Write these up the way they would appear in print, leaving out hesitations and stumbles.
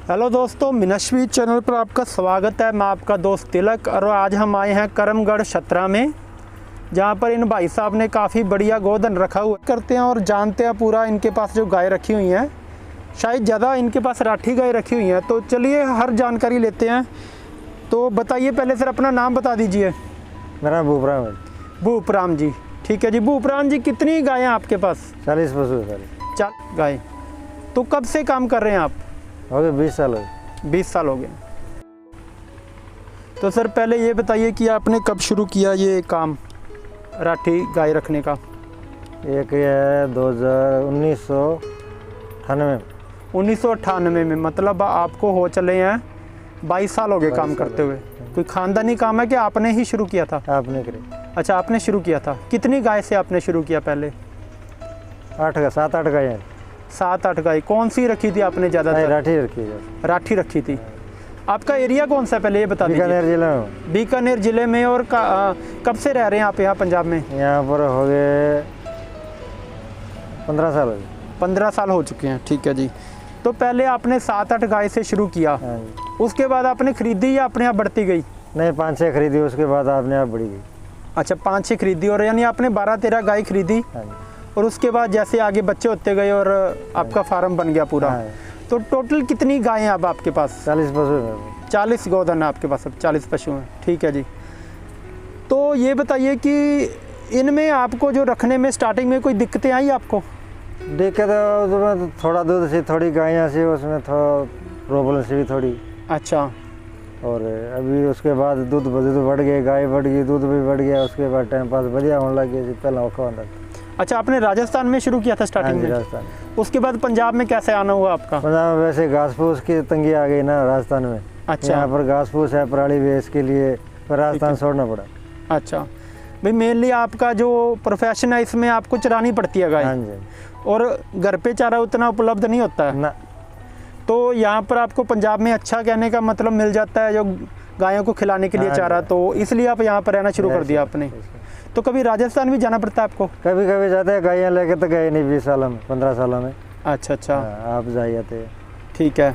Hello दोस्तों, मिनशवी channel पर आपका स्वागत है। मैं आपका दोस्त तिलक और आज हम आए हैं करमगढ़ छतरा में, जहां पर इन भाई साहब ने काफ़ी बढ़िया गोधन रखा हुआ करते हैं और जानते हैं पूरा इनके पास जो गाय रखी हुई हैं। शायद ज़्यादा इनके पास राठी गाय रखी हुई हैं, तो चलिए हर जानकारी लेते हैं। तो बताइए, पहले सर अपना नाम बता दीजिए। मेरा नाम भूपराम है। भूपराम जी, ठीक है जी। भूपराम जी, कितनी गायें हैं आपके पास? 40 पशु। 40 गाय। तो कब से काम कर रहे हैं आप? हो गए 20 साल हो गए। 20 साल हो गए। तो सर पहले ये बताइए कि आपने कब शुरू किया ये काम राठी गाय रखने का? एक है 1998। 1998 में, मतलब आपको हो चले हैं 22 साल हो गए काम करते हुए। कोई खानदानी काम है कि आपने ही शुरू किया था? आपने करे। अच्छा, आपने शुरू किया था। कितनी गाय से आपने शुरू किया पहले? 7-8 गाय हैं। 7-8 गाय। कौन सी रखी थी आपने ज़्यादातर? राठी रखी है। राठी रखी थी। आपका एरिया कौन सा है पहले ये बता दीजिए। बीकानेर जिला में। बीकानेर जिले में। और कब से रह रहे हैं आप यहाँ पंजाब में? यहाँ पर हो गए 15 साल हो गए। 15 साल हो चुके हैं, ठीक है जी। तो पहले आपने 7-8 गाय से शुरू किया, उसके बाद आपने खरीदी या अपने आप बढ़ती गई? नहीं, 5-6 खरीदी, उसके बाद आपने आप बढ़ी गई। अच्छा, 5-6 खरीदी, और यानी आपने 12-13 गाय खरीदी और उसके बाद जैसे आगे बच्चे होते गए और आपका फार्म बन गया पूरा। तो टोटल कितनी गायें अब आपके पास? 40 पशु हैं। 40 गोधन है आपके पास अब, 40 पशु हैं, ठीक है जी। तो ये बताइए कि इनमें आपको जो रखने में स्टार्टिंग में कोई दिक्कतें आई आपको? दिक्कत उसमें थोड़ा दूध से, थोड़ी गायें से, उसमें थोड़ा प्रॉब्लम से भी थोड़ी। अच्छा। और अभी उसके बाद दूध बढ़ गए, गाय बढ़ गई, दूध भी बढ़ गया। उसके बाद टाइम पास बढ़िया होने लग गया। पहले औखा होने लगा। अच्छा, आपने राजस्थान में शुरू किया था स्टार्टिंग में? राजस्थान। उसके बाद पंजाब में कैसे आना हुआ आपका? पंजाब में वैसे घास फूस की तंगी आ गई ना राजस्थान में। अच्छा। यहाँ पर घास फूस है पराली भैंस के लिए, पर राजस्थान छोड़ना पड़ा। अच्छा भाई, मेनली आपका जो प्रोफेशन है इसमें आपको चरानी पड़ती है गाय। हाँ जी। और घर पे चारा उतना उपलब्ध नहीं होता है ना। तो यहाँ पर आपको पंजाब में अच्छा कहने का मतलब मिल जाता है जो गायों को खिलाने के लिए चारा, तो इसलिए आप यहाँ पर रहना शुरू कर दिया आपने। तो कभी राजस्थान भी जाना पड़ता है आपको? कभी कभी जाते हैं, गायें लेके तो गए नहीं 20 सालों में, 15 सालों में। अच्छा अच्छा। आप जा जाते हैं। ठीक है।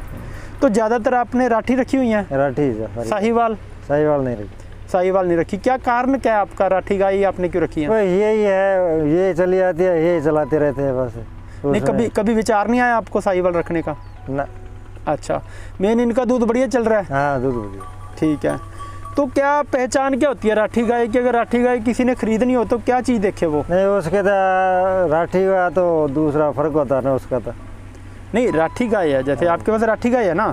तो ज़्यादातर आपने राठी रखी हुई है? राठी। साहिवाल? साहिवाल नहीं रखी। साहिवाल नहीं रखी। क्या कारण क्या है आपका, राठी गाय आपने क्यों रखी है? यही है, ये चली आती है, यही चलाते रहते हैं बस। नहीं, कभी विचार नहीं आया आपको साहिवाल रखने का? ना। अच्छा, मेन इनका दूध बढ़िया चल रहा है? हाँ, दूध बढ़िया। ठीक है। तो क्या पहचान क्या होती है राठी गाय की? अगर राठी गाय किसी ने खरीदनी हो तो क्या चीज़ देखे वो? नहीं, उसके तो राठी का तो दूसरा फर्क होता है ना उसका। तो नहीं, राठी गाय है, जैसे आपके पास राठी गाय है ना।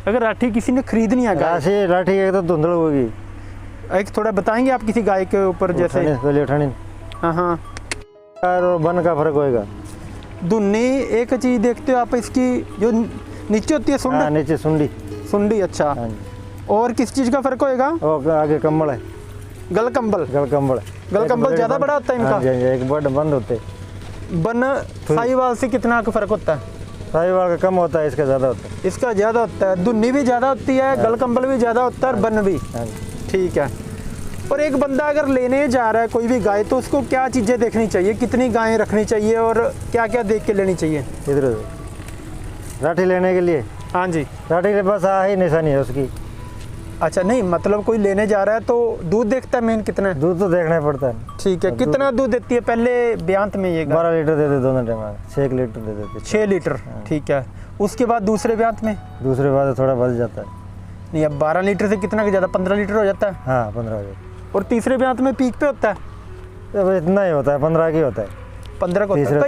अगर राठी किसी ने खरीदनी है गाय, राठी की तो धुंधल होगी। एक थोड़ा बताएंगे आप किसी गाय के ऊपर? जैसे हाँ हाँ, और बन का फर्क होएगा। दुन्नी एक चीज़ देखते हो आप, इसकी जो नीचे होती है सुंडी। नीचे सुंडी। सुंडी, अच्छा। और किस चीज़ का फर्क होएगा? आगे कम्बल है। गलकम्बल? गलकम्बल ज़्यादा बड़ा होता है इनका? एक बड़ बंद होते। बन साहिवाल से कितना का फर्क होता है? साहिवाल का कम होता है, इसका ज़्यादा होता है। इसका ज़्यादा होता है। दुन्नी भी ज़्यादा होती है, गलकम्बल भी ज़्यादा होता है और बन भी। ठीक है। और एक बंदा अगर लेने जा रहा है कोई भी गाय, तो उसको क्या चीज़ें देखनी चाहिए? कितनी गायें रखनी चाहिए और क्या क्या देख के लेनी चाहिए? इधर राठी लेने के लिए? हाँ जी। राठी के पास ही निशानी है उसकी। अच्छा, नहीं मतलब कोई लेने जा रहा है तो दूध देखता है मेन कितना है? दूध तो देखना पड़ता है। ठीक है। कितना दूध देती है पहले ब्यांत में ये? 12 लीटर देते दोनों टाइम। 6 लीटर दे देते। 6 लीटर, ठीक है। उसके बाद दूसरे ब्यांत में? दूसरे बाद थोड़ा बढ़ जाता है। नहीं, अब 12 लीटर से कितना ज़्यादा, 15 लीटर हो जाता है? हाँ, 15 हो जाता है। और तीसरे ब्यांत में पीक पे होता है? अब इतना ही होता है, 15 की होता है। 15 को होता है।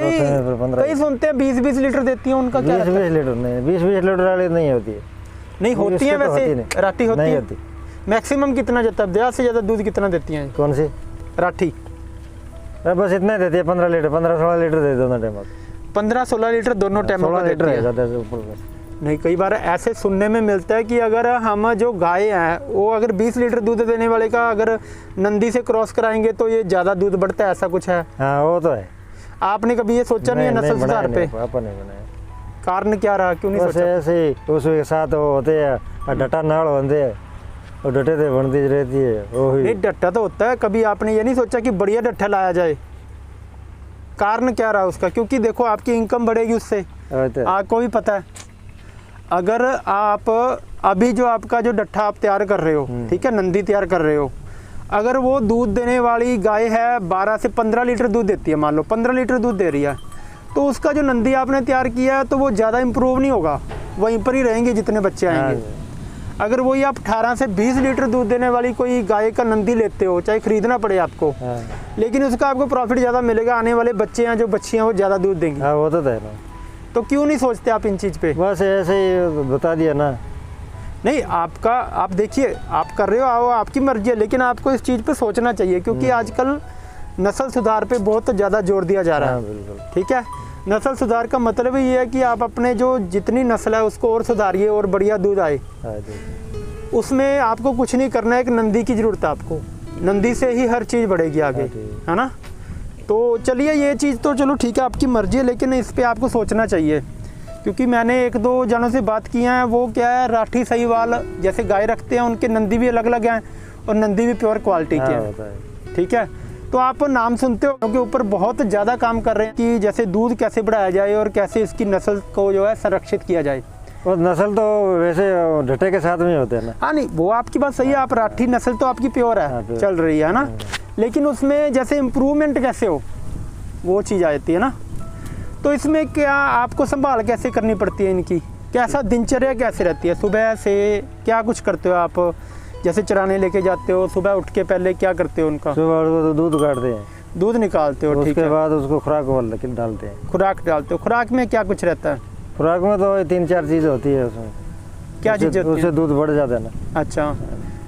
कई सुनते हैं 20-20 लीटर देती हैं, उनका क्या? 20-20 लीटर नहीं, 20-20 लीटर वाली नहीं होती है। नहीं होती है वैसे? राठी होती नहीं है? होती। मैक्सिमम कितना जाता है? 10 से ज़्यादा दूध कितना देती हैं? कौन सी राठी? बस इतना ही देती है, 15 लीटर, 15-16 लीटर दे दोनों टाइम। 15-16 लीटर दोनों टाइम? 16 लीटर है ज़्यादा से ऊपर। नहीं, कई बार ऐसे सुनने में मिलता है कि अगर हम जो गाय हैं वो अगर 20 लीटर दूध देने वाले का अगर नंदी से क्रॉस कराएंगे तो ये ज़्यादा दूध बढ़ता है, ऐसा कुछ है? हाँ, वो तो है। आपने कभी ये सोचा नहीं है नस्ल सुधार पे? अपन नहीं बनाया। कारण क्या रहा, क्यों नहीं सोचा? ऐसे ही उसके साथ वो होते हैं, डटा नाड़ होते हैं, और डटे से बनती रहती है वो ही। नहीं, डट्टा तो होता है। कभी आपने ये नहीं सोचा कि बढ़िया डट्ठा लाया जाए? कारण क्या रहा उसका? क्योंकि देखो आपकी इनकम बढ़ेगी उससे, आपको भी पता है। अगर आप अभी जो आपका जो डट्ठा आप तैयार कर रहे हो, ठीक है, नंदी तैयार कर रहे हो, अगर वो दूध देने वाली गाय है 12 से 15 लीटर दूध देती है, मान लो 15 लीटर दूध दे रही है, तो उसका जो नंदी आपने तैयार किया है तो वो ज़्यादा इम्प्रूव नहीं होगा, वहीं पर ही रहेंगे जितने बच्चे आएंगे। अगर वही आप 18 से 20 लीटर दूध देने वाली कोई गाय का नंदी लेते हो, चाहे खरीदना पड़े आपको, लेकिन उसका आपको प्रॉफिट ज़्यादा मिलेगा, आने वाले बच्चे हैं जो बच्चियाँ वो ज़्यादा दूध देंगी। हाँ वो तो है ना। तो क्यों नहीं सोचते आप इन चीज़ पे? बस ऐसे ही बता दिया ना। नहीं, आपका आप देखिए, आप कर रहे हो, आओ, आपकी मर्जी है, लेकिन आपको इस चीज़ पे सोचना चाहिए, क्योंकि आजकल नस्ल सुधार पे बहुत ज़्यादा जोर दिया जा रहा है। बिल्कुल ठीक है, नस्ल सुधार का मतलब ही ये है कि आप अपने जो जितनी नस्ल है उसको और सुधारिए और बढ़िया दूध आए। उसमें आपको कुछ नहीं करना है, एक नंदी की ज़रूरत है आपको, नंदी से ही हर चीज़ बढ़ेगी आगे, है ना। तो चलिए ये चीज़ तो चलो ठीक है, आपकी मर्जी है, लेकिन इस पर आपको सोचना चाहिए, क्योंकि मैंने 1-2 जनों से बात की है, वो क्या है, राठी सहीवाल जैसे गाय रखते हैं, उनके नंदी भी अलग अलग हैं और नंदी भी प्योर क्वालिटी के हैं। ठीक है, तो आप नाम सुनते हो, उनके ऊपर बहुत ज़्यादा काम कर रहे हैं कि जैसे दूध कैसे बढ़ाया जाए और कैसे इसकी नस्ल को जो है संरक्षित किया जाए। और नस्ल तो वैसे डटे के साथ में होते हैं ना। हाँ नहीं, वो आपकी बात सही है, आप राठी नस्ल तो आपकी प्योर है, चल रही है ना, लेकिन उसमें जैसे इम्प्रूवमेंट कैसे हो वो चीज़ आ जाती है ना। तो इसमें क्या आपको संभाल कैसे करनी पड़ती है इनकी, कैसा दिनचर्या कैसे रहती है, सुबह से क्या कुछ करते हो आप, जैसे चराने लेके जाते हो, सुबह उठ के पहले क्या करते हो उनका? सुबह तो दूध काटते हैं, दूध निकालते हो, ठीक है, उसके बाद उसको खुराक डालते हैं। खुराक डालते हो, खुराक में क्या कुछ रहता है? खुराक में तो 3-4 चीज़ होती है उसमें। क्या चीज़ होती है? उससे दूध बढ़ जाता है ना। अच्छा,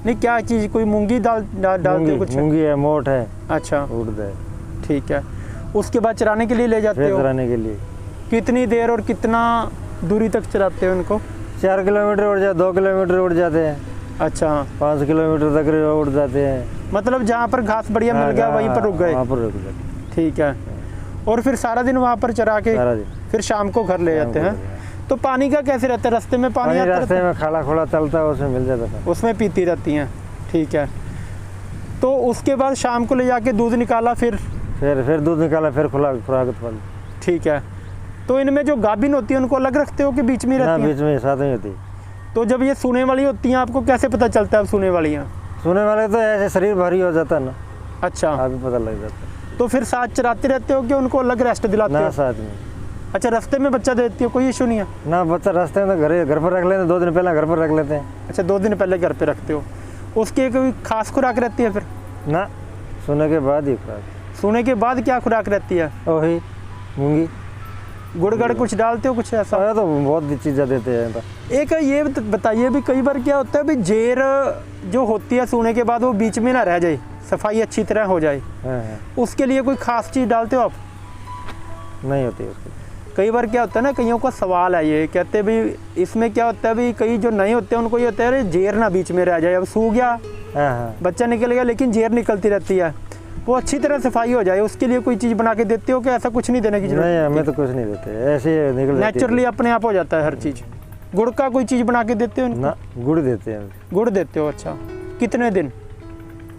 नहीं क्या चीज़, कोई मूंगी डालते हो कुछ? मूंगी है, मोठ है, अच्छा, उड़द है। ठीक है, उसके बाद चराने के लिए ले जाते हो? चराने के लिए कितनी देर और कितना दूरी तक चराते हो उनको? 4 किलोमीटर उड़ जाते, 2 किलोमीटर उड़ जाते हैं। अच्छा, 5 किलोमीटर तक उड़ जाते हैं। मतलब जहाँ पर घास बढ़िया मिल गया वहीं पर रुक गए? वहाँ पर रुक गए। ठीक है, और फिर सारा दिन वहाँ पर चरा के फिर शाम को घर ले जाते हैं। तो पानी का कैसे रहता है, रास्ते में पानी आता है? रास्ते में खाला खोला चलता है, उसमें मिल जाता है, उसमें पीती रहती हैं। ठीक है, तो उसके बाद शाम को ले जाके दूध निकाला, फिर दूध निकाला, फिर खुराक। ठीक है, तो इनमें जो गाभिन होती है उनको अलग रखते हो कि बीच में रहती हैं? बीच में साथ में होती है। तो जब ये सूने वाली होती हैं आपको कैसे पता चलता है सूने वाली हैं? सूने वाले तो ऐसे शरीर भारी हो जाता है ना। अच्छा, अभी पता लग जाता है। तो फिर साथ चराते रहते हो कि उनको अलग रेस्ट दिलाते हो? साथ में। अच्छा, रास्ते में बच्चा देती हो, कोई इशू नहीं है ना? बच्चा रास्ते में घर पर रख लेते हैं, 2 दिन पहले घर पर रख लेते हैं। अच्छा, 2 दिन पहले घर पे रखते हो। उसकी कोई खास खुराक रहती है फिर? ना, सोने के बाद ही खुराक। सोने के बाद क्या खुराक रहती है? वही मूंगी, गुड़ गड़ कुछ डालते हो कुछ ऐसा? तो बहुत चीज़ें देते हैं। एक ये बताइए भी, कई बार क्या होता है भी जेर जो होती है सोने के बाद वो बीच में ना रह जाए, सफाई अच्छी तरह हो जाए, उसके लिए कोई खास चीज़ डालते हो आप? नहीं होती उसकी। कई बार क्या होता है ना, कईयों का सवाल है, ये कहते हैं भी इसमें क्या होता है भी, कई जो नए होते हैं उनको ये होता है अरे जेर ना बीच में रह जाए, अब सूख गया बच्चा निकल गया लेकिन जेर निकलती रहती है, वो अच्छी तरह सफाई हो जाए, उसके लिए कोई चीज़ बना के देते हो कि ऐसा कुछ नहीं देने की जरूरत? नहीं, हमें तो कुछ नहीं देते, ऐसे निकल नेचुरली अपने आप हो जाता है हर चीज़। गुड़ का कोई चीज़ बना के देते हो? ना, गुड़ देते हैं। गुड़ देते हो, अच्छा, कितने दिन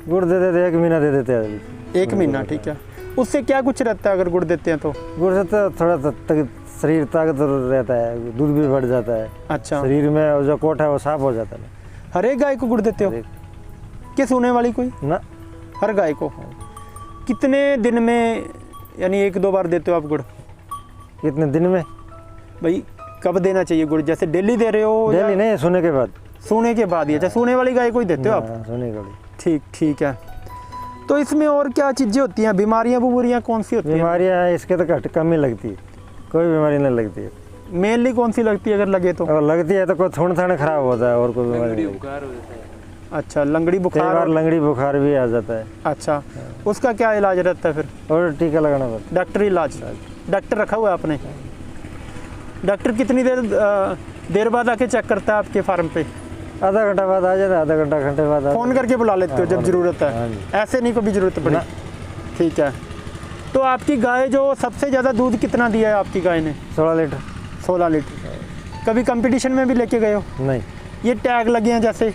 गुड़ दे देते? 1 महीना दे देते हैं। 1 महीना, ठीक है। उससे क्या कुछ रहता है अगर गुड़ देते हैं तो? गुड़ से तो थोड़ा शरीर ताकतवर रहता है, दूध भी बढ़ जाता है। अच्छा, शरीर में जो कोट है वो साफ हो जाता है। हर एक गाय को गुड़ देते हो कि सूने वाली कोई? ना, हर गाय को। कितने दिन में, यानी 1-2 बार देते हो आप गुड़? कितने दिन में भाई कब देना चाहिए गुड़, जैसे डेली दे रहे हो? डेली नहीं, सोने के बाद। सोने के बाद ही? अच्छा, सोने वाली गाय को ही देते हो आप? सोने वाली। ठीक है। तो इसमें और क्या चीज़ें होती हैं, बीमारियाँ कौन सी होती हैं? बीमारियाँ इसके तो कम ही लगती है, कोई बीमारी नहीं लगती है। मेनली कौन सी लगती है अगर लगे तो? अगर लगती है तो कोई थोड़ा खराब होता है और कोई बीमारी नहीं। अच्छा, लंगड़ी बुखार? लंगड़ी बुखार भी आ जाता है। अच्छा, उसका क्या इलाज रहता है फिर? और टीका लगाना पड़ता है। डॉक्टरी इलाज? डॉक्टर रखा हुआ है आपने? डॉक्टर कितनी देर बाद आके चेक करता है आपके फार्म पे? आधा घंटा बाद आ जाता है, आधा घंटे बाद। फ़ोन करके बुला लेते हो जब ज़रूरत है? ऐसे नहीं कभी ज़रूरत पड़ी? ठीक है। तो आपकी गाय जो सबसे ज़्यादा दूध कितना दिया है आपकी गाय ने? 16 लीटर। 16 लीटर। कभी कंपटीशन में भी लेके गए हो? नहीं। ये टैग लगे हैं जैसे?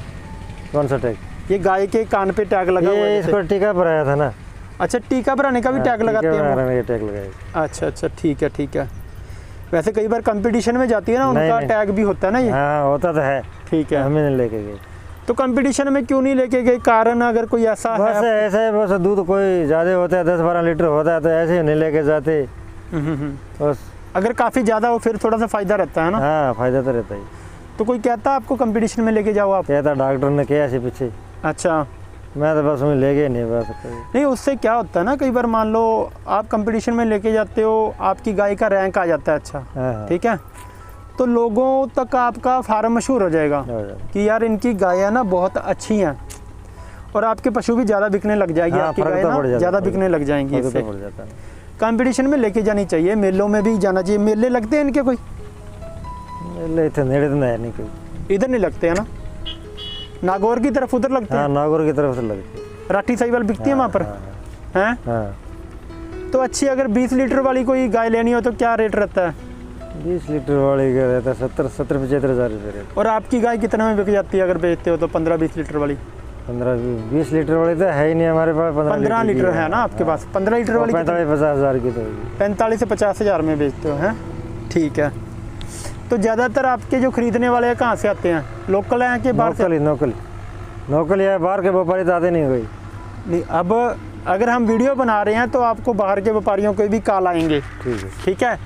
कौन सा टैग? ये गाय के कान पे टैग लगा हुआ है? इसको टीका भराया था ना। अच्छा, टीका भराने का भी टैग लगाते हैं? टैग लगाया। अच्छा, ठीक है। वैसे कई बार कंपटीशन में जाती है ना, नहीं, उनका नहीं। टैग भी होता है ना ये। हाँ होता तो है, ठीक है। हमें नहीं लेके गए। तो कंपटीशन में क्यों नहीं लेके गए, कारण अगर कोई ऐसा बस है? ऐसे ही, बस दूध कोई ज़्यादा होता है 10-12 लीटर होता है तो ऐसे ही नहीं लेके जाते बस। अगर काफ़ी ज़्यादा हो फिर थोड़ा सा फ़ायदा रहता है ना। हाँ फायदा तो रहता ही। तो कोई कहता आपको कंपटीशन में लेके जाओ आप? कहता डॉक्टर ने किया से पीछे, अच्छा। मैं तो बस उन्हें लेके नहीं बस। नहीं, उससे क्या होता है ना, कई बार मान लो आप कंपटीशन में लेके जाते हो, आपकी गाय का रैंक आ जाता है अच्छा, हाँ ठीक है, तो लोगों तक आपका फार्म मशहूर हो जाएगा कि यार इनकी गायें ना बहुत अच्छी हैं, और आपके पशु भी ज़्यादा बिकने लग जाएगी। हाँ, आपकी फर्क गायें तो पड़ ना जाता है, ज़्यादा बिकने लग जाएंगी फर्क इससे। तो पड़ जाता है। कंपटीशन में लेके जानी चाहिए, मेलों में भी जाना चाहिए। मेले लगते हैं इनके कोई? ले इतने नेड़े तो नहीं है नहीं कोई। इधर नहीं लगते हैं ना, नागौर की तरफ उधर लगते हाँ हैं। नागौर की तरफ से लगती है। राठी साहिवाल बिकती है वहाँ पर, हैं? हाँ तो अच्छी अगर 20 लीटर वाली कोई गाय लेनी हो तो क्या रेट रहता है? 20 लीटर वाली का रहता है 70-75 हज़ार रुपये रहता और आपकी गाय कितने में बिक जाती है अगर बेचते हो तो? 15-20 लीटर वाली? है। 15-20 लीटर वाली तो है ही नहीं हमारे पास। 15 की लीटर है ना आपके पास? 15 लीटर वाली 45-50 हज़ार की तो होगी। 45 से 50 हज़ार में बेचते हो, हैं? ठीक है। तो ज़्यादातर आपके जो खरीदने वाले हैं कहाँ से आते हैं? लोकल हैं कि बाहर से? नौकल है, बाहर के व्यापारी तो आते नहीं कोई। नहीं, अब अगर हम वीडियो बना रहे हैं तो आपको बाहर के व्यापारियों को भी कॉल आएंगे, ठीक है। ठीक है?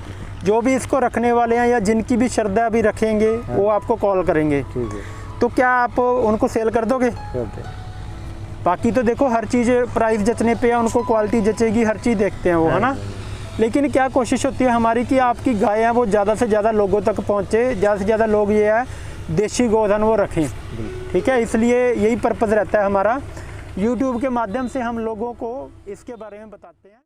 जो भी इसको रखने वाले हैं या जिनकी भी श्रद्धा भी रखेंगे वो आपको कॉल करेंगे। ठीक है, तो क्या आप उनको सेल कर दोगे? करते हैं। बाकी तो देखो हर चीज़ प्राइस जचने पे या उनको क्वालिटी जचेगी, हर चीज़ देखते हैं वो, है ना। लेकिन क्या कोशिश होती है हमारी कि आपकी गाय है वो ज़्यादा से ज़्यादा लोगों तक पहुँचे, ज़्यादा से ज़्यादा लोग ये है देशी गोधन वो रखें, ठीक है। इसलिए यही पर्पज़ रहता है हमारा। यूट्यूब के माध्यम से हम लोगों को इसके बारे में बताते हैं।